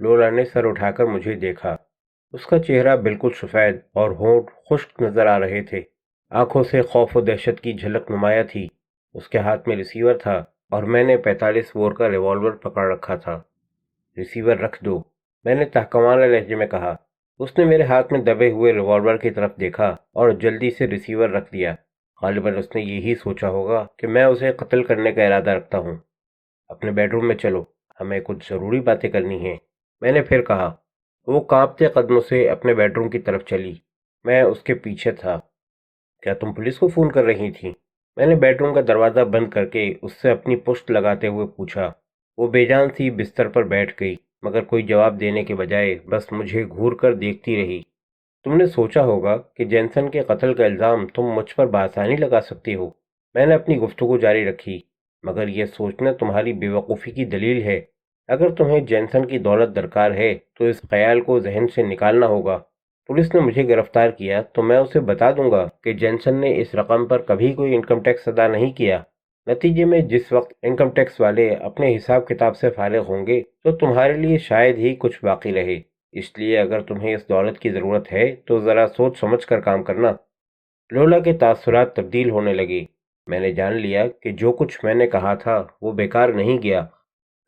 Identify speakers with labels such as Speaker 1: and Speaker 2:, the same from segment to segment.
Speaker 1: لولا نے سر اٹھا کر مجھے دیکھا۔ اس کا چہرہ بالکل سفید اور ہونٹ خشک نظر آ رہے تھے۔ آنکھوں سے خوف و دہشت کی جھلک نمایاں تھی۔ اس کے ہاتھ میں ریسیور تھا اور میں نے 45 بور کا ریوالور پکڑ رکھا تھا۔ ریسیور رکھ دو، میں نے تحکمانہ لہجے میں کہا۔ اس نے میرے ہاتھ میں دبے ہوئے ریوالور کی طرف دیکھا اور جلدی سے ریسیور رکھ دیا۔ غالباً اس نے یہی سوچا ہوگا کہ میں اسے قتل کرنے کا ارادہ رکھتا ہوں۔ اپنے بیڈ روم میں چلو، ہمیں کچھ ضروری باتیں کرنی ہیں، میں نے پھر کہا۔ وہ کانپتے قدموں سے اپنے بیڈ روم کی طرف چلی۔ میں اس کے پیچھے تھا۔ کیا تم پولیس کو فون کر رہی تھی؟ میں نے بیڈ روم کا دروازہ بند کر کے اس سے اپنی پشت لگاتے ہوئے پوچھا۔ وہ بے جان سی بستر پر بیٹھ گئی، مگر کوئی جواب دینے کے بجائے بس مجھے گھور کر دیکھتی رہی۔ تم نے سوچا ہوگا کہ جینسن کے قتل کا الزام تم مجھ پر بآسانی لگا سکتی ہو، میں نے اپنی گفتگو جاری رکھی، مگر یہ سوچنا تمہاری بے وقوفی کی دلیل ہے۔ اگر تمہیں جینسن کی دولت درکار ہے تو اس خیال کو ذہن سے نکالنا ہوگا۔ پولیس نے مجھے گرفتار کیا تو میں اسے بتا دوں گا کہ جینسن نے اس رقم پر کبھی کوئی انکم ٹیکس ادا نہیں کیا۔ نتیجے میں جس وقت انکم ٹیکس والے اپنے حساب کتاب سے فارغ ہوں گے تو تمہارے لیے شاید ہی کچھ باقی رہے۔ اس لیے اگر تمہیں اس دولت کی ضرورت ہے تو ذرا سوچ سمجھ کر کام کرنا۔ لولا کے تاثرات تبدیل ہونے لگے۔ میں نے جان لیا کہ جو کچھ میں نے کہا تھا وہ بیکار نہیں گیا۔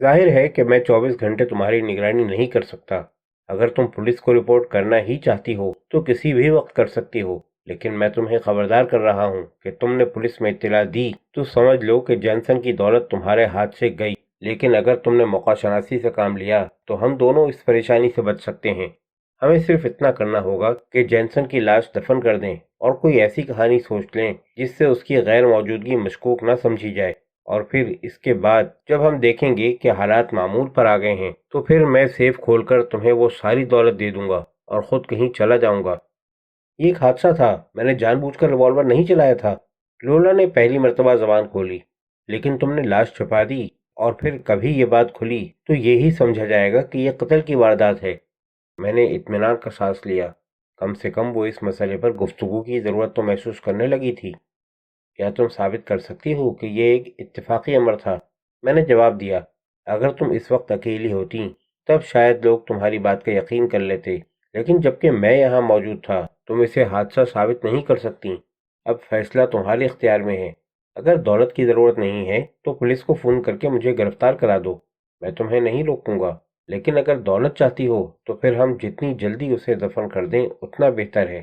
Speaker 1: ظاہر ہے کہ میں 24 گھنٹے تمہاری نگرانی نہیں کر سکتا۔ اگر تم پولیس کو رپورٹ کرنا ہی چاہتی ہو تو کسی بھی وقت کر سکتی ہو، لیکن میں تمہیں خبردار کر رہا ہوں کہ تم نے پولیس میں اطلاع دی تو سمجھ لو کہ جینسن کی دولت تمہارے ہاتھ سے گئی۔ لیکن اگر تم نے موقع شناسی سے کام لیا تو ہم دونوں اس پریشانی سے بچ سکتے ہیں۔ ہمیں صرف اتنا کرنا ہوگا کہ جینسن کی لاش دفن کر دیں اور کوئی ایسی کہانی سوچ لیں جس سے اس کی غیر موجودگی مشکوک نہ سمجھی جائے، اور پھر اس کے بعد جب ہم دیکھیں گے کہ حالات معمول پر آ گئے ہیں تو پھر میں سیف کھول کر تمہیں وہ ساری دولت دے دوں گا اور خود کہیں چلا جاؤں گا۔ یہ ایک حادثہ تھا، میں نے جان بوجھ کر ریوالور نہیں چلایا تھا۔ لولا نے پہلی مرتبہ زبان کھولی۔ لیکن تم نے لاش چھپا دی اور پھر کبھی یہ بات کھلی تو یہی سمجھا جائے گا کہ یہ قتل کی واردات ہے۔ میں نے اطمینان کا سانس لیا۔ کم سے کم وہ اس مسئلے پر گفتگو کی ضرورت تو محسوس کرنے لگی تھی۔ کیا تم ثابت کر سکتی ہو کہ یہ ایک اتفاقی امر تھا؟ میں نے جواب دیا۔ اگر تم اس وقت اکیلی ہوتی تب شاید لوگ تمہاری بات کا یقین کر لیتے، لیکن جبکہ میں یہاں موجود تھا تم اسے حادثہ ثابت نہیں کر سکتی۔ اب فیصلہ تمہارے اختیار میں ہے۔ اگر دولت کی ضرورت نہیں ہے تو پولیس کو فون کر کے مجھے گرفتار کرا دو، میں تمہیں نہیں روکوں گا، لیکن اگر دولت چاہتی ہو تو پھر ہم جتنی جلدی اسے دفن کر دیں اتنا بہتر ہے۔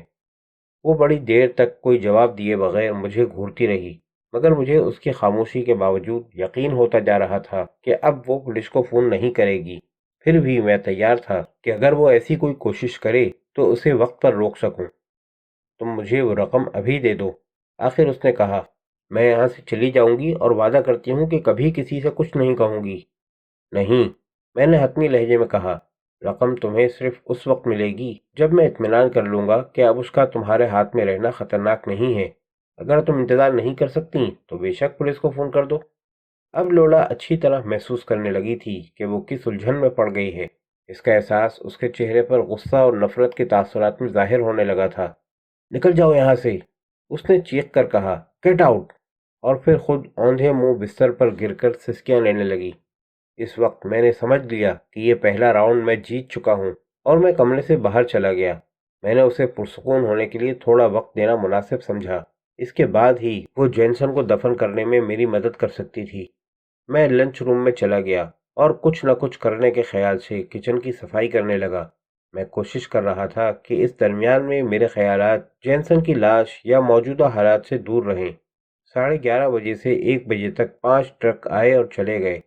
Speaker 1: وہ بڑی دیر تک کوئی جواب دیے بغیر مجھے گھورتی رہی، مگر مجھے اس کی خاموشی کے باوجود یقین ہوتا جا رہا تھا کہ اب وہ پولیس کو فون نہیں کرے گی۔ پھر بھی میں تیار تھا کہ اگر وہ ایسی کوئی کوشش کرے تو اسے وقت پر روک سکوں۔ تم مجھے وہ رقم ابھی دے دو، آخر اس نے کہا۔ میں یہاں سے چلی جاؤں گی اور وعدہ کرتی ہوں کہ کبھی کسی سے کچھ نہیں کہوں گی۔ نہیں، میں نے حتمی لہجے میں کہا۔ رقم تمہیں صرف اس وقت ملے گی جب میں اطمینان کر لوں گا کہ اب اس کا تمہارے ہاتھ میں رہنا خطرناک نہیں ہے۔ اگر تم انتظار نہیں کر سکتی تو بے شک پولیس کو فون کر دو۔ اب لولا اچھی طرح محسوس کرنے لگی تھی کہ وہ کس الجھن میں پڑ گئی ہے۔ اس کا احساس اس کے چہرے پر غصہ اور نفرت کے تاثرات میں ظاہر ہونے لگا تھا۔ نکل جاؤ یہاں سے، اس نے چیخ کر کہا، گیٹ آؤٹ، اور پھر خود اوندھے منہ بستر پر گر کر سسکیاں لینے لگی۔ اس وقت میں نے سمجھ لیا کہ یہ پہلا راؤنڈ میں جیت چکا ہوں اور میں کمرے سے باہر چلا گیا۔ میں نے اسے پرسکون ہونے کے لیے تھوڑا وقت دینا مناسب سمجھا۔ اس کے بعد ہی وہ جینسن کو دفن کرنے میں میری مدد کر سکتی تھی۔ میں لنچ روم میں چلا گیا اور کچھ نہ کچھ کرنے کے خیال سے کچن کی صفائی کرنے لگا۔ میں کوشش کر رہا تھا کہ اس درمیان میں میرے خیالات جینسن کی لاش یا موجودہ حالات سے دور رہیں۔ 11:30 بجے سے 1 بجے تک 5 ٹرک آئے اور چلے گئے۔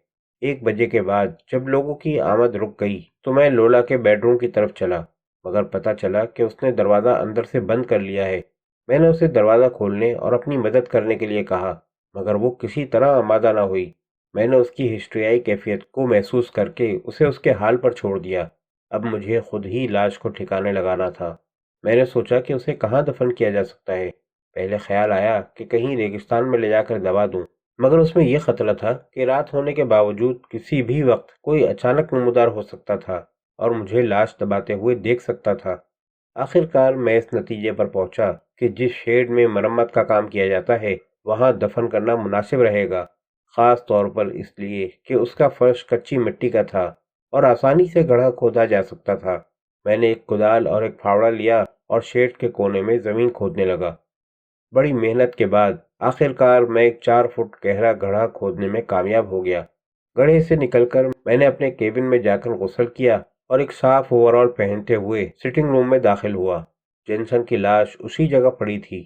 Speaker 1: 1 بجے کے بعد جب لوگوں کی آمد رک گئی تو میں لولا کے بیڈ روم کی طرف چلا، مگر پتہ چلا کہ اس نے دروازہ اندر سے بند کر لیا ہے۔ میں نے اسے دروازہ کھولنے اور اپنی مدد کرنے کے لیے کہا، مگر وہ کسی طرح آمادہ نہ ہوئی۔ میں نے اس کی ہسٹریائی کیفیت کو محسوس کر کے اسے اس کے حال پر چھوڑ دیا۔ اب مجھے خود ہی لاش کو ٹھکانے لگانا تھا۔ میں نے سوچا کہ اسے کہاں دفن کیا جا سکتا ہے۔ پہلے خیال آیا کہ کہیں ریگستان میں لے جا کر دبا دوں، مگر اس میں یہ خطرہ تھا کہ رات ہونے کے باوجود کسی بھی وقت کوئی اچانک نمودار ہو سکتا تھا اور مجھے لاش دباتے ہوئے دیکھ سکتا تھا۔ آخر کار میں اس نتیجے پر پہنچا کہ جس شیڈ میں مرمت کا کام کیا جاتا ہے وہاں دفن کرنا مناسب رہے گا، خاص طور پر اس لیے کہ اس کا فرش کچی مٹی کا تھا اور آسانی سے گڑھا کھودا جا سکتا تھا۔ میں نے ایک کدال اور ایک پھاوڑا لیا اور شیڈ کے کونے میں زمین کھودنے لگا۔ بڑی محنت کے بعد آخر کار میں ایک 4 فٹ گہرا گڑھا کھودنے میں کامیاب ہو گیا۔ گڑھے سے نکل کر میں نے اپنے کیبن میں جا کر غسل کیا اور ایک صاف اوور آل پہنتے ہوئے سٹنگ روم میں داخل ہوا۔ جینسن کی لاش اسی جگہ پڑی تھی۔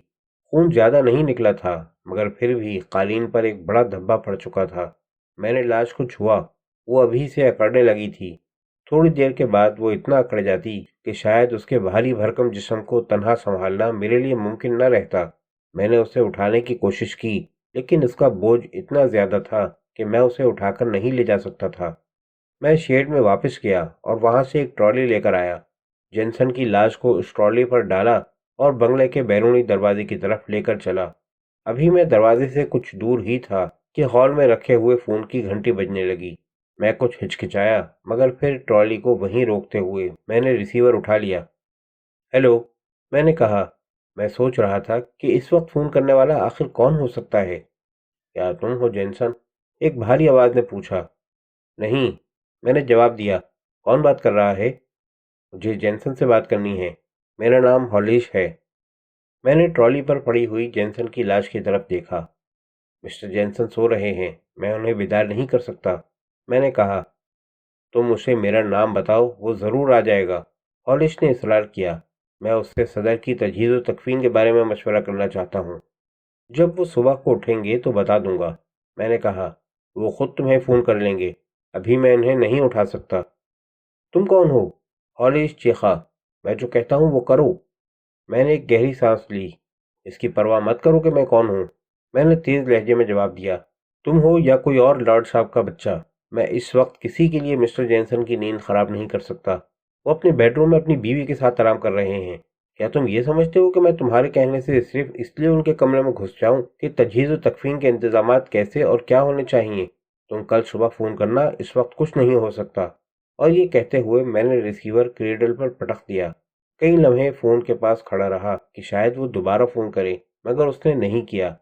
Speaker 1: خون زیادہ نہیں نکلا تھا، مگر پھر بھی قالین پر ایک بڑا دھبا پڑ چکا تھا۔ میں نے لاش کو چھوا، وہ ابھی سے اکڑنے لگی تھی۔ تھوڑی دیر کے بعد وہ اتنا اکڑ جاتی کہ شاید اس کے بھاری بھرکم جسم کو تنہا سنبھالنا میرے لیے ممکن نہ رہتا۔ میں نے اسے اٹھانے کی کوشش کی، لیکن اس کا بوجھ اتنا زیادہ تھا کہ میں اسے اٹھا کر نہیں لے جا سکتا تھا۔ میں شیڈ میں واپس گیا اور وہاں سے ایک ٹرالی لے کر آیا۔ جینسن کی لاش کو اس ٹرالی پر ڈالا اور بنگلے کے بیرونی دروازے کی طرف لے کر چلا۔ ابھی میں دروازے سے کچھ دور ہی تھا کہ ہال میں رکھے ہوئے فون کی گھنٹی بجنے لگی۔ میں کچھ ہچکچایا، مگر پھر ٹرالی کو وہیں روکتے ہوئے میں نے ریسیور اٹھا لیا۔ ہیلو، میں نے کہا۔ میں سوچ رہا تھا کہ اس وقت فون کرنے والا آخر کون ہو سکتا ہے۔ کیا تم ہو جینسن؟ ایک بھاری آواز نے پوچھا۔ نہیں، میں نے جواب دیا۔ کون بات کر رہا ہے؟ مجھے جینسن سے بات کرنی ہے۔ میرا نام ہالیش ہے۔ میں نے ٹرالی پر پڑی ہوئی جینسن کی لاش کی طرف دیکھا۔ مسٹر جینسن سو رہے ہیں، میں انہیں بیدار نہیں کر سکتا، میں نے کہا۔ تم اسے میرا نام بتاؤ، وہ ضرور آ جائے گا، ہالیش نے اصرار کیا۔ میں اس سے صدر کی تجہیز و تکفین کے بارے میں مشورہ کرنا چاہتا ہوں۔ جب وہ صبح کو اٹھیں گے تو بتا دوں گا، میں نے کہا۔ وہ خود تمہیں فون کر لیں گے، ابھی میں انہیں نہیں اٹھا سکتا۔ تم کون ہو؟ ہالیش چیخا۔ میں جو کہتا ہوں وہ کرو۔ میں نے ایک گہری سانس لی۔ اس کی پرواہ مت کرو کہ میں کون ہوں، میں نے تیز لہجے میں جواب دیا۔ تم ہو یا کوئی اور لارڈ صاحب کا بچہ، میں اس وقت کسی کے لیے مسٹر جینسن کی نیند خراب نہیں کر سکتا۔ وہ اپنے بیڈ روم میں اپنی بیوی کے ساتھ آرام کر رہے ہیں۔ کیا تم یہ سمجھتے ہو کہ میں تمہارے کہنے سے صرف اس لیے ان کے کمرے میں گھس جاؤں کہ تجہیز و تکفین کے انتظامات کیسے اور کیا ہونے چاہیے؟ تم کل صبح فون کرنا، اس وقت کچھ نہیں ہو سکتا۔ اور یہ کہتے ہوئے میں نے ریسیور کریڈل پر پٹک دیا۔ کئی لمحے فون کے پاس کھڑا رہا کہ شاید وہ دوبارہ فون کرے، مگر اس نے نہیں کیا۔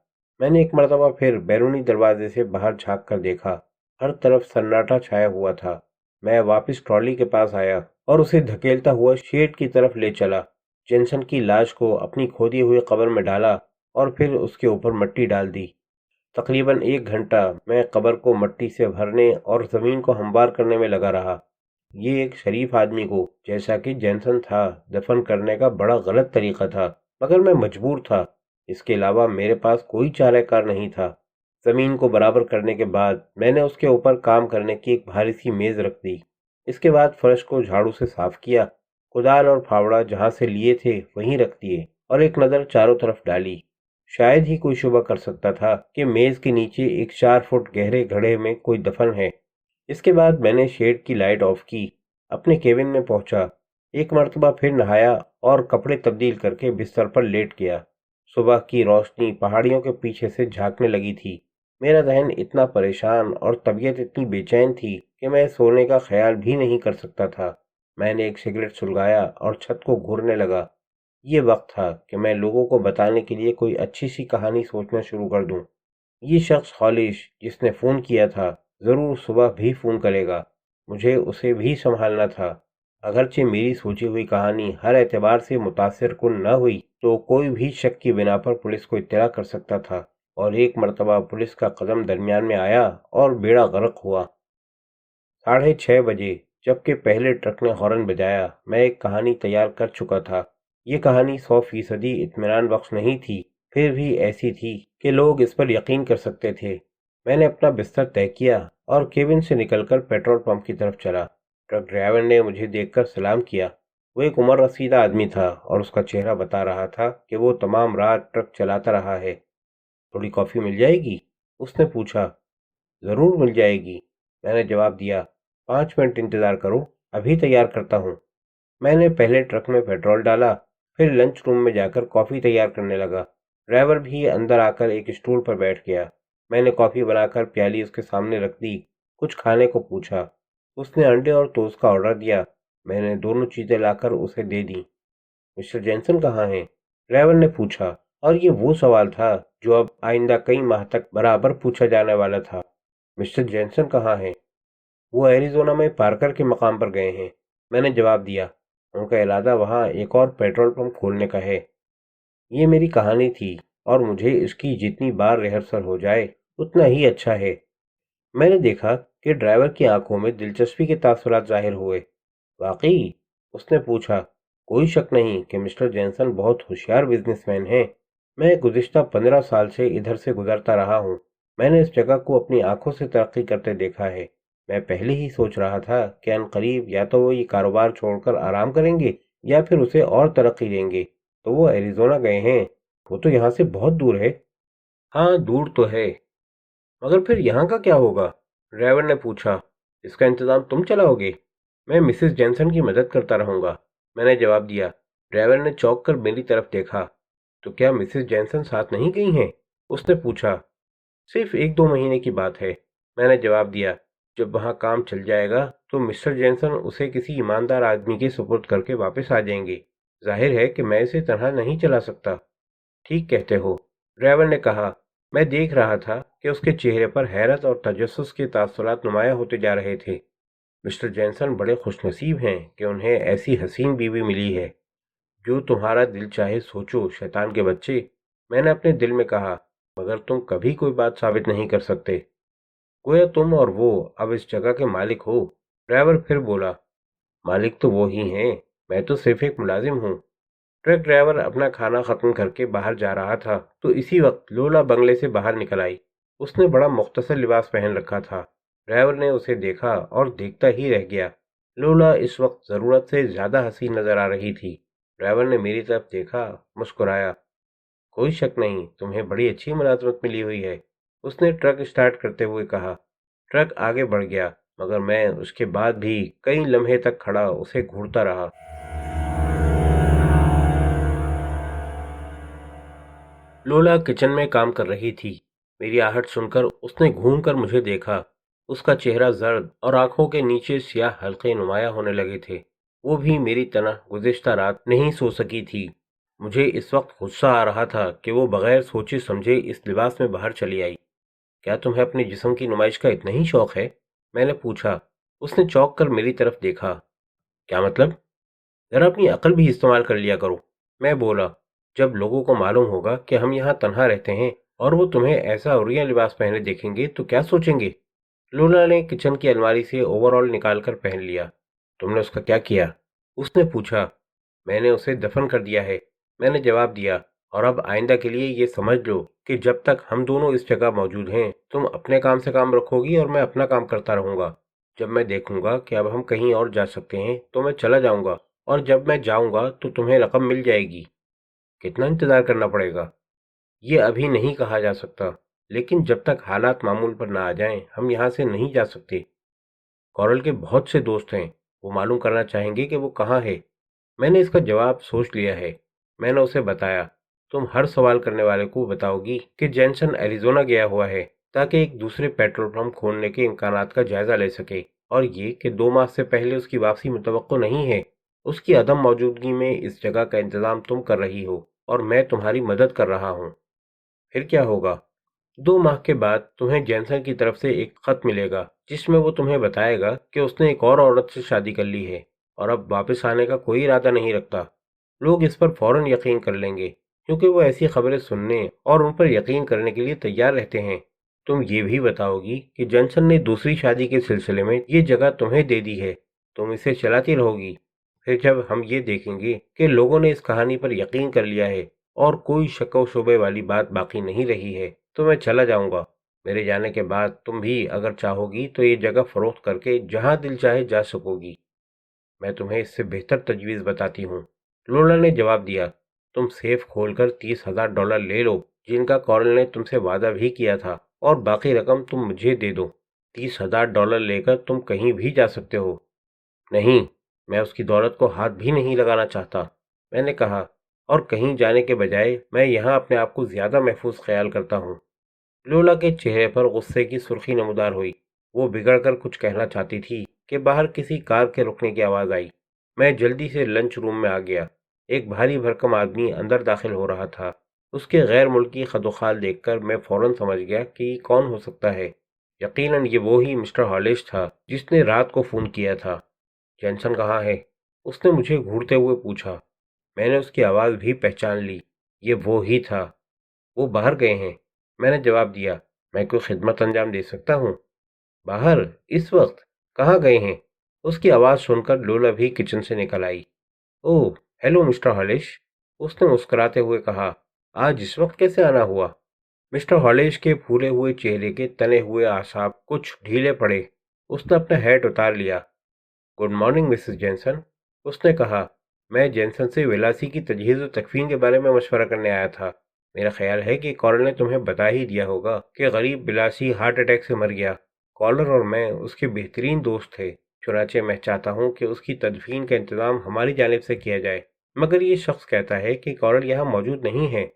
Speaker 1: میں نے ایک مرتبہ پھر بیرونی دروازے سے باہر جھانک کر دیکھا۔ ہر طرف سناٹا چھایا ہوا تھا۔ میں واپس ٹرالی کے پاس آیا اور اسے دھکیلتا ہوا شیڈ کی طرف لے چلا۔ جینسن کی لاش کو اپنی کھودی ہوئی قبر میں ڈالا اور پھر اس کے اوپر مٹی ڈال دی۔ تقریباً 1 گھنٹہ میں قبر کو مٹی سے بھرنے اور زمین کو ہموار کرنے میں لگا رہا۔ یہ ایک شریف آدمی کو، جیسا کہ جینسن تھا، دفن کرنے کا بڑا غلط طریقہ تھا، مگر میں مجبور تھا۔ اس کے علاوہ میرے پاس کوئی چارہ کار نہیں تھا۔ زمین کو برابر کرنے کے بعد میں نے اس کے اوپر کام کرنے کی ایک بھاری سی میز رکھ دی۔ اس کے بعد فرش کو جھاڑو سے صاف کیا، کدال اور پھاوڑا جہاں سے لیے تھے وہیں رکھ دیے اور ایک نظر چاروں طرف ڈالی۔ شاید ہی کوئی شبہ کر سکتا تھا کہ میز کے نیچے ایک 4 فٹ گہرے گڑھے میں کوئی دفن ہے۔ اس کے بعد میں نے شیڈ کی لائٹ آف کی، اپنے کیبن میں پہنچا، ایک مرتبہ پھر نہایا اور کپڑے تبدیل کر کے بستر پر لیٹ گیا۔ صبح کی روشنی پہاڑیوں کے پیچھے سے جھانکنے لگی تھی۔ میرا ذہن اتنا پریشان اور طبیعت اتنی بے چین تھی کہ میں سونے کا خیال بھی نہیں کر سکتا تھا۔ میں نے ایک سگریٹ سلگایا اور چھت کو گھورنے لگا۔ یہ وقت تھا کہ میں لوگوں کو بتانے کے لیے کوئی اچھی سی کہانی سوچنا شروع کر دوں۔ یہ شخص ہالیش جس نے فون کیا تھا، ضرور صبح بھی فون کرے گا۔ مجھے اسے بھی سنبھالنا تھا۔ اگرچہ میری سوچی ہوئی کہانی ہر اعتبار سے متاثر کن نہ ہوئی، تو کوئی بھی شک کی بنا پر پولیس کو اطلاع کر سکتا تھا، اور ایک مرتبہ پولیس کا قدم درمیان میں آیا اور بیڑا غرق ہوا۔ 6:30 بجے جبکہ پہلے ٹرک نے ہارن بجایا، میں ایک کہانی تیار کر چکا تھا۔ یہ کہانی 100% اطمینان بخش نہیں تھی، پھر بھی ایسی تھی کہ لوگ اس پر یقین کر سکتے تھے۔ میں نے اپنا بستر طے کیا اور کیبن سے نکل کر پیٹرول پمپ کی طرف چلا۔ ٹرک ڈرائیور نے مجھے دیکھ کر سلام کیا۔ وہ ایک عمر رسیدہ آدمی تھا اور اس کا چہرہ بتا رہا تھا کہ وہ تمام رات ٹرک چلاتا رہا ہے۔ تھوڑی کافی مل جائے گی؟ اس نے پوچھا۔ ضرور مل جائے گی، میں نے جواب دیا۔ 5 منٹ انتظار کرو، ابھی تیار کرتا ہوں۔ میں نے پہلے ٹرک میں پیٹرول ڈالا، پھر لنچ روم میں جا کر کافی تیار کرنے لگا۔ ڈرائیور بھی اندر آ کر ایک اسٹول پر بیٹھ گیا۔ میں نے کافی بنا کر پیالی اس کے سامنے رکھ دی۔ کچھ کھانے کو پوچھا۔ اس نے انڈے اور ٹوسٹ کا آرڈر دیا۔ میں نے دونوں چیزیں لا کر اسے دے دیں۔ مسٹر جینسن کہاں ہیں؟ ڈرائیور نے پوچھا، اور یہ وہ سوال تھا جو اب آئندہ کئی ماہ تک برابر پوچھا جانے والا تھا۔ مسٹر جینسن کہاں ہیں؟ وہ ایریزونا میں پارکر کے مقام پر گئے ہیں، میں نے جواب دیا۔ ان کا ارادہ وہاں ایک اور پیٹرول پمپ کھولنے کا ہے۔ یہ میری کہانی تھی اور مجھے اس کی جتنی بار ریہرسل ہو جائے اتنا ہی اچھا ہے۔ میں نے دیکھا کہ ڈرائیور کی آنکھوں میں دلچسپی کے تاثرات ظاہر ہوئے۔ واقعی؟ اس نے پوچھا۔ کوئی شک نہیں کہ مسٹر جینسن بہت ہوشیار بزنس مین ہیں۔ میں گزشتہ 15 سال سے ادھر سے گزرتا رہا ہوں۔ میں نے اس جگہ کو اپنی آنکھوں سے ترقی کرتے دیکھا ہے۔ میں پہلے ہی سوچ رہا تھا کہ ان قریب یا تو وہ یہ کاروبار چھوڑ کر آرام کریں گے یا پھر اسے اور ترقی دیں گے۔ تو وہ ایریزونا گئے ہیں؟ وہ تو یہاں سے بہت دور ہے۔ ہاں دور تو ہے، مگر پھر یہاں کا کیا ہوگا؟ ڈرائیور نے پوچھا۔ اس کا انتظام تم چلاؤ گے؟ میں مسز جینسن کی مدد کرتا رہوں گا، میں نے جواب دیا۔ ڈرائیور نے چونک کر میری طرف دیکھا۔ تو کیا مسز جینسن ساتھ نہیں گئی ہیں؟ اس نے پوچھا۔ صرف 1-2 مہینے کی بات ہے، میں نے جواب دیا۔ جب وہاں کام چل جائے گا تو مسٹر جینسن اسے کسی ایماندار آدمی کے سپرد کر کے واپس آ جائیں گے۔ ظاہر ہے کہ میں اسے تنہا نہیں چلا سکتا۔ ٹھیک کہتے ہو، ڈرائیور نے کہا۔ میں دیکھ رہا تھا کہ اس کے چہرے پر حیرت اور تجسس کے تاثرات نمایاں ہوتے جا رہے تھے۔ مسٹر جینسن بڑے خوش نصیب ہیں کہ انہیں ایسی حسین بیوی ملی ہے۔ جو تمہارا دل چاہے سوچو شیطان کے بچے، میں نے اپنے دل میں کہا، مگر تم کبھی کوئی بات ثابت نہیں کر سکتے۔ گویا تم اور وہ اب اس جگہ کے مالک ہو۔ ڈرائیور پھر بولا۔ مالک تو وہ ہی ہیں، میں تو صرف ایک ملازم ہوں۔ ٹرک ڈرائیور اپنا کھانا ختم کر کے باہر جا رہا تھا تو اسی وقت لولا بنگلے سے باہر نکل آئی۔ اس نے بڑا مختصر لباس پہن رکھا تھا۔ ڈرائیور نے اسے دیکھا اور دیکھتا ہی رہ گیا۔ لولا اس وقت ضرورت سے زیادہ حسین نظر آ رہی تھی۔ ڈرائیور نے میری طرف دیکھا، مسکرایا۔ کوئی شک نہیں، تمہیں بڑی اچھی ملازمت ملی ہوئی ہے، اس نے ٹرک اسٹارٹ کرتے ہوئے کہا۔ ٹرک آگے بڑھ گیا، مگر میں اس کے بعد بھی کئی لمحے تک کھڑا اسے گھورتا رہا۔ لولا کچن میں کام کر رہی تھی۔ میری آہٹ سن کر اس نے گھوم کر مجھے دیکھا۔ اس کا چہرہ زرد اور آنکھوں کے نیچے سیاہ حلقے نمایاں ہونے لگے تھے۔ وہ بھی میری طرح گزشتہ رات نہیں سو سکی تھی۔ مجھے اس وقت غصہ آ رہا تھا کہ وہ بغیر سوچے سمجھے اس لباس میں باہر چلی آئی۔ کیا تمہیں اپنے جسم کی نمائش کا اتنا ہی شوق ہے؟ میں نے پوچھا۔ اس نے چونک کر میری طرف دیکھا۔ کیا مطلب؟ ذرا اپنی عقل بھی استعمال کر لیا کرو، میں بولا۔ جب لوگوں کو معلوم ہوگا کہ ہم یہاں تنہا رہتے ہیں اور وہ تمہیں ایسا عریاں لباس پہنے دیکھیں گے تو کیا سوچیں گے؟ لولا نے کچن کی الماری سے اوور آل نکال کر پہن لیا۔ تم نے اس کا کیا کیا؟ اس نے پوچھا۔ میں نے اسے دفن کر دیا ہے، میں نے جواب دیا۔ اور اب آئندہ کے لیے یہ سمجھ لو کہ جب تک ہم دونوں اس جگہ موجود ہیں تم اپنے کام سے کام رکھو گی اور میں اپنا کام کرتا رہوں گا۔ جب میں دیکھوں گا کہ اب ہم کہیں اور جا سکتے ہیں تو میں چلا جاؤں گا، اور جب میں جاؤں گا تو تمہیں رقم مل جائے گی۔ کتنا انتظار کرنا پڑے گا؟ یہ ابھی نہیں کہا جا سکتا، لیکن جب تک حالات معمول پر نہ آ جائیں ہم یہاں سے نہیں جا سکتے۔ کورل کے بہت سے دوست ہیں، وہ معلوم کرنا چاہیں گے کہ وہ کہاں ہے۔ میں نے اس کا جواب سوچ لیا ہے۔ میں نے اسے بتایا، تم ہر سوال کرنے والے کو بتاؤ گی کہ جینسن ایریزونا گیا ہوا ہے تاکہ ایک دوسرے پیٹرول پمپ کھولنے کے امکانات کا جائزہ لے سکے، اور یہ کہ 2 ماہ سے پہلے اس کی واپسی متوقع نہیں ہے۔ اس کی عدم موجودگی میں اس جگہ کا انتظام تم کر رہی ہو اور میں تمہاری مدد کر رہا ہوں۔ پھر کیا ہوگا؟ 2 ماہ کے بعد تمہیں جینسن کی طرف سے ایک خط ملے گا جس میں وہ تمہیں بتائے گا کہ اس نے ایک اور عورت سے شادی کر لی ہے اور اب واپس آنے کا کوئی ارادہ نہیں رکھتا۔ لوگ اس پر فوراً یقین کر لیں گے کیونکہ وہ ایسی خبریں سننے اور ان پر یقین کرنے کے لیے تیار رہتے ہیں۔ تم یہ بھی بتاؤ گی کہ جینسن نے دوسری شادی کے سلسلے میں یہ جگہ تمہیں دے دی ہے، تم اسے چلاتی رہو گی۔ پھر جب ہم یہ دیکھیں گے کہ لوگوں نے اس کہانی پر یقین کر لیا ہے اور کوئی شک و شبے والی بات باقی نہیں رہی ہے تو میں چلا جاؤں گا۔ میرے جانے کے بعد تم بھی اگر چاہو گی تو یہ جگہ فروخت کر کے جہاں دل چاہے جا سکو گی۔ میں تمہیں اس سے بہتر تجویز بتاتی ہوں، لولا نے جواب دیا۔ تم سیف کھول کر $30,000 لے لو جن کا کورل نے تم سے وعدہ بھی کیا تھا، اور باقی رقم تم مجھے دے دو۔ $30,000 لے کر تم کہیں بھی جا سکتے ہو۔ نہیں، میں اس کی دولت کو ہاتھ بھی نہیں لگانا چاہتا، میں نے کہا، اور کہیں جانے کے بجائے میں یہاں اپنے آپ کو زیادہ محفوظ خیال کرتا ہوں۔ لولا کے چہرے پر غصے کی سرخی نمودار ہوئی۔ وہ بگڑ کر کچھ کہنا چاہتی تھی کہ باہر کسی کار کے رکنے کی آواز آئی۔ میں جلدی سے لنچ روم میں آ گیا۔ ایک بھاری بھرکم آدمی اندر داخل ہو رہا تھا۔ اس کے غیر ملکی خد و خال دیکھ کر میں فوراً سمجھ گیا کہ یہ کون ہو سکتا ہے۔ یقیناً یہ وہی مسٹر ہالش تھا جس نے رات کو فون کیا تھا۔ جینسن کہاں ہے؟ اس نے مجھے گھورتے ہوئے پوچھا۔ میں نے اس کی آواز بھی پہچان لی۔ یہ وہ ہی تھا۔ وہ باہر گئے ہیں، میں نے جواب دیا۔ میں کوئی خدمت انجام دے سکتا ہوں؟ باہر؟ اس وقت؟ کہاں گئے ہیں؟ اس کی آواز سن کر لولا بھی کچن سے نکل آئی۔ اوہ، ہیلو مسٹر ہالش، اس نے مسکراتے ہوئے کہا۔ آج اس وقت کیسے آنا ہوا؟ مسٹر ہالش کے پھولے ہوئے چہرے کے تنے ہوئے اعصاب کچھ ڈھیلے پڑے۔ اس نے اپنا ہیٹ اتار لیا۔ گڈ مارننگ مسز جینسن، اس نے کہا۔ میں جینسن سے ویلاسی کی تجہیز و تکفین کے بارے میں مشورہ کرنے آیا تھا۔ میرا خیال ہے کہ کارل نے تمہیں بتا ہی دیا ہوگا کہ غریب ویلاسی ہارٹ اٹیک سے مر گیا۔ کالر اور میں اس کے بہترین دوست تھے، چنانچہ میں چاہتا ہوں کہ اس کی تدفین کا انتظام ہماری جانب سے کیا جائے، مگر یہ شخص کہتا ہے کہ کارل یہاں موجود نہیں ہے۔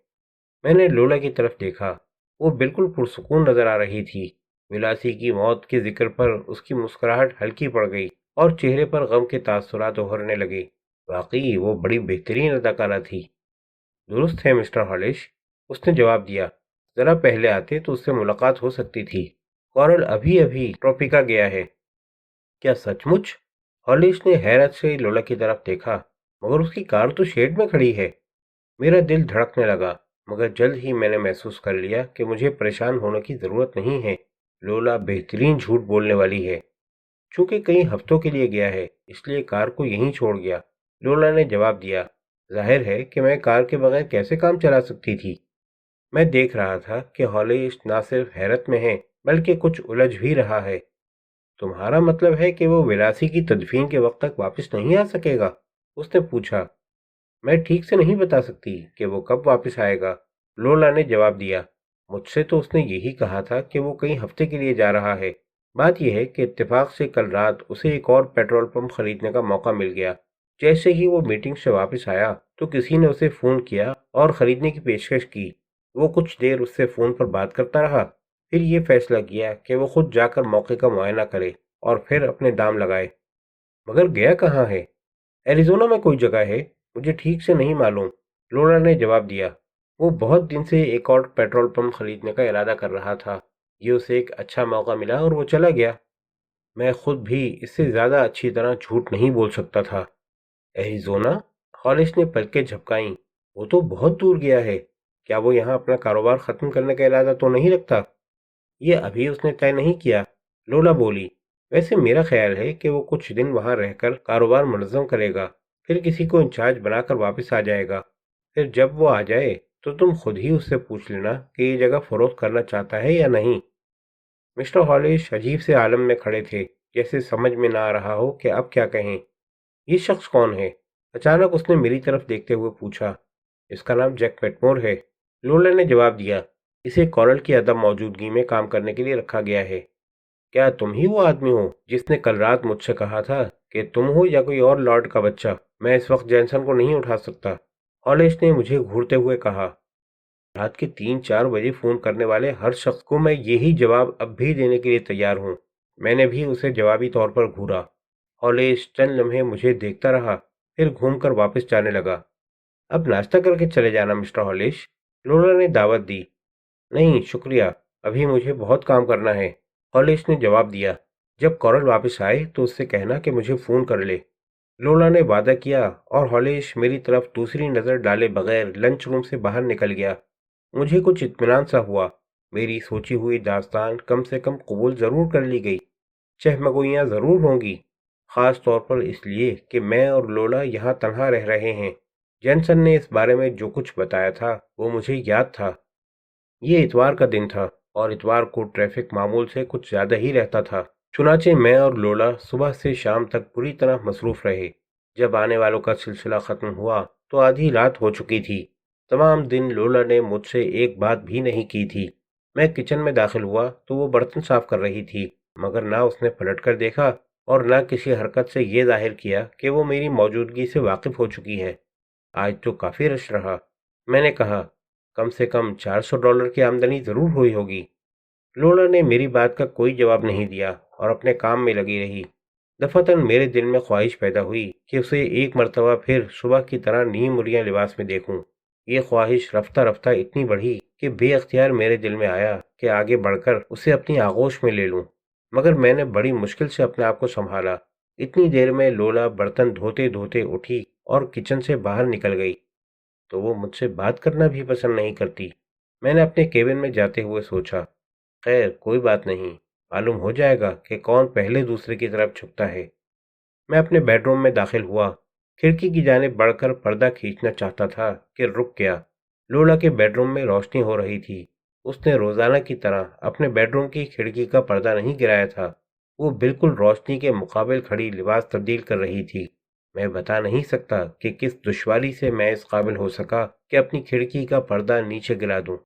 Speaker 1: میں نے لولا کی طرف دیکھا، وہ بالکل پرسکون نظر آ رہی تھی۔ ویلاسی کی موت کے ذکر پر اس کی مسکراہٹ ہلکی پڑ گئی اور چہرے پر غم کے تاثرات ابھرنے لگے۔ واقعی وہ بڑی بہترین اداکارہ تھی۔ درست ہے مسٹر ہالش، اس نے جواب دیا۔ ذرا پہلے آتے تو اس سے ملاقات ہو سکتی تھی۔ کارل ابھی ابھی ٹروپیکا گیا ہے۔ کیا سچ مچ؟ ہالش نے حیرت سے لولا کی طرف دیکھا۔ مگر اس کی کار تو شیڈ میں کھڑی ہے۔ میرا دل دھڑکنے لگا، مگر جلد ہی میں نے محسوس کر لیا کہ مجھے پریشان ہونے کی ضرورت نہیں ہے۔ لولا بہترین جھوٹ بولنے والی ہے۔ چونکہ کئی ہفتوں کے لیے گیا ہے، اس لیے کار کو یہیں چھوڑ گیا، لولا نے جواب دیا۔ ظاہر ہے کہ میں کار کے بغیر کیسے کام چلا سکتی تھی؟ میں دیکھ رہا تھا کہ ہالش نہ صرف حیرت میں ہے بلکہ کچھ الجھ بھی رہا ہے۔ تمہارا مطلب ہے کہ وہ ویلاسی کی تدفین کے وقت تک واپس نہیں آ سکے گا؟ اس نے پوچھا۔ میں ٹھیک سے نہیں بتا سکتی کہ وہ کب واپس آئے گا، لولا نے جواب دیا۔ مجھ سے تو اس نے یہی کہا تھا کہ وہ کئی ہفتے کے لیے جا رہا ہے۔ بات یہ ہے کہ اتفاق سے کل رات اسے ایک اور پیٹرول پمپ خریدنے کا موقع مل گیا۔ جیسے ہی وہ میٹنگ سے واپس آیا تو کسی نے اسے فون کیا اور خریدنے کی پیشکش کی۔ وہ کچھ دیر اس سے فون پر بات کرتا رہا، پھر یہ فیصلہ کیا کہ وہ خود جا کر موقع کا معائنہ کرے اور پھر اپنے دام لگائے۔ مگر گیا کہاں ہے؟ ایریزونا میں کوئی جگہ ہے، مجھے ٹھیک سے نہیں معلوم، لولا نے جواب دیا۔ وہ بہت دن سے ایک اور پیٹرول پمپ خریدنے کا ارادہ کر رہا تھا۔ یہ اسے ایک اچھا موقع ملا اور وہ چلا گیا۔ میں خود بھی اس سے زیادہ اچھی طرح جھوٹ نہیں بول سکتا تھا۔ ایریزونا؟ ہالش نے پلکیں جھپکائیں۔ وہ تو بہت دور گیا ہے۔ کیا وہ یہاں اپنا کاروبار ختم کرنے کا ارادہ تو نہیں رکھتا؟ یہ ابھی اس نے طے نہیں کیا، لولا بولی۔ ویسے میرا خیال ہے کہ وہ کچھ دن وہاں رہ کر کاروبار منظم کرے گا، پھر کسی کو انچارج بنا کر واپس آ جائے گا۔ پھر جب وہ آ جائے تو تم خود ہی اس سے پوچھ لینا کہ یہ جگہ فروخت کرنا چاہتا ہے یا نہیں۔ مسٹر ہالش عجیب سے عالم میں کھڑے تھے، جیسے سمجھ میں نہ آ رہا ہو کہ اب کیا کہیں۔ یہ شخص کون ہے؟ اچانک اس نے میری طرف دیکھتے ہوئے پوچھا۔ اس کا نام جیک پیٹمور ہے، لولا نے جواب دیا۔ اسے کورل کی عدم موجودگی میں کام کرنے کے لیے رکھا گیا ہے۔ کیا تم ہی وہ آدمی ہو جس نے کل رات مجھ سے کہا تھا کہ تم ہو یا کوئی اور لارڈ کا بچہ؟ میں اس وقت جینسن کو نہیں اٹھا سکتا، ہالش نے مجھے گھورتے ہوئے کہا۔ رات کے 3-4 بجے فون کرنے والے ہر شخص کو میں یہی جواب اب بھی دینے کے لیے تیار ہوں۔ میں نے بھی اسے جوابی طور پر گھورا۔ ہالش چند لمحے مجھے دیکھتا رہا، پھر گھوم کر واپس جانے لگا۔ اب ناشتہ کر کے چلے جانا مسٹر ہالش، لولا نے دعوت دی۔ نہیں شکریہ، ابھی مجھے بہت کام کرنا ہے، ہالش نے جواب دیا۔ جب کورل واپس آئے تو اس سے کہنا کہ مجھے فون کر لے، لولا نے وعدہ کیا اور ہالش میری طرف دوسری نظر ڈالے بغیر لنچ روم سے باہر نکل گیا۔ مجھے کچھ اطمینان سا ہوا، میری سوچی ہوئی داستان کم سے کم قبول ضرور کر لی گئی۔ چہمگوئیاں ضرور ہوں گی، خاص طور پر اس لیے کہ میں اور لولا یہاں تنہا رہ رہے ہیں۔ جینسن نے اس بارے میں جو کچھ بتایا تھا وہ مجھے یاد تھا۔ یہ اتوار کا دن تھا اور اتوار کو ٹریفک معمول سے کچھ زیادہ ہی رہتا تھا، چنانچہ میں اور لولا صبح سے شام تک پوری طرح مصروف رہے۔ جب آنے والوں کا سلسلہ ختم ہوا تو آدھی رات ہو چکی تھی۔ تمام دن لولا نے مجھ سے ایک بات بھی نہیں کی تھی۔ میں کچن میں داخل ہوا تو وہ برتن صاف کر رہی تھی، مگر نہ اس نے پلٹ کر دیکھا اور نہ کسی حرکت سے یہ ظاہر کیا کہ وہ میری موجودگی سے واقف ہو چکی ہے۔ آج تو کافی رش رہا، میں نے کہا۔ کم سے کم $400 کی آمدنی ضرور ہوئی ہوگی۔ لولا نے میری بات کا کوئی جواب نہیں دیا اور اپنے کام میں لگی رہی۔ دفعتاً میرے دل میں خواہش پیدا ہوئی کہ اسے ایک مرتبہ پھر صبح کی طرح نیم اڑیاں لباس میں دیکھوں۔ یہ خواہش رفتہ رفتہ اتنی بڑھی کہ بے اختیار میرے دل میں آیا کہ آگے بڑھ کر اسے اپنی آغوش میں لے لوں، مگر میں نے بڑی مشکل سے اپنے آپ کو سنبھالا۔ اتنی دیر میں لولا برتن دھوتے دھوتے اٹھی اور کچن سے باہر نکل گئی، تو وہ مجھ سے بات کرنا بھی پسند نہیں کرتی۔ میں نے اپنے کیبن میں جاتے ہوئے سوچا، خیر کوئی بات نہیں، معلوم ہو جائے گا کہ کون پہلے دوسرے کی طرف جھکتا ہے۔ میں اپنے بیڈ روم میں داخل ہوا، کھڑکی کی جانب بڑھ کر پردہ کھینچنا چاہتا تھا کہ رک گیا۔ لولا کے بیڈ روم میں روشنی ہو رہی تھی۔ اس نے روزانہ کی طرح اپنے بیڈ روم کی کھڑکی کا پردہ نہیں گرایا تھا۔ وہ بالکل روشنی کے مقابل کھڑی لباس تبدیل کر رہی تھی۔ میں بتا نہیں سکتا کہ کس دشواری سے میں اس قابل ہو سکا کہ اپنی کھڑکی کا پردہ نیچے گرا دوں۔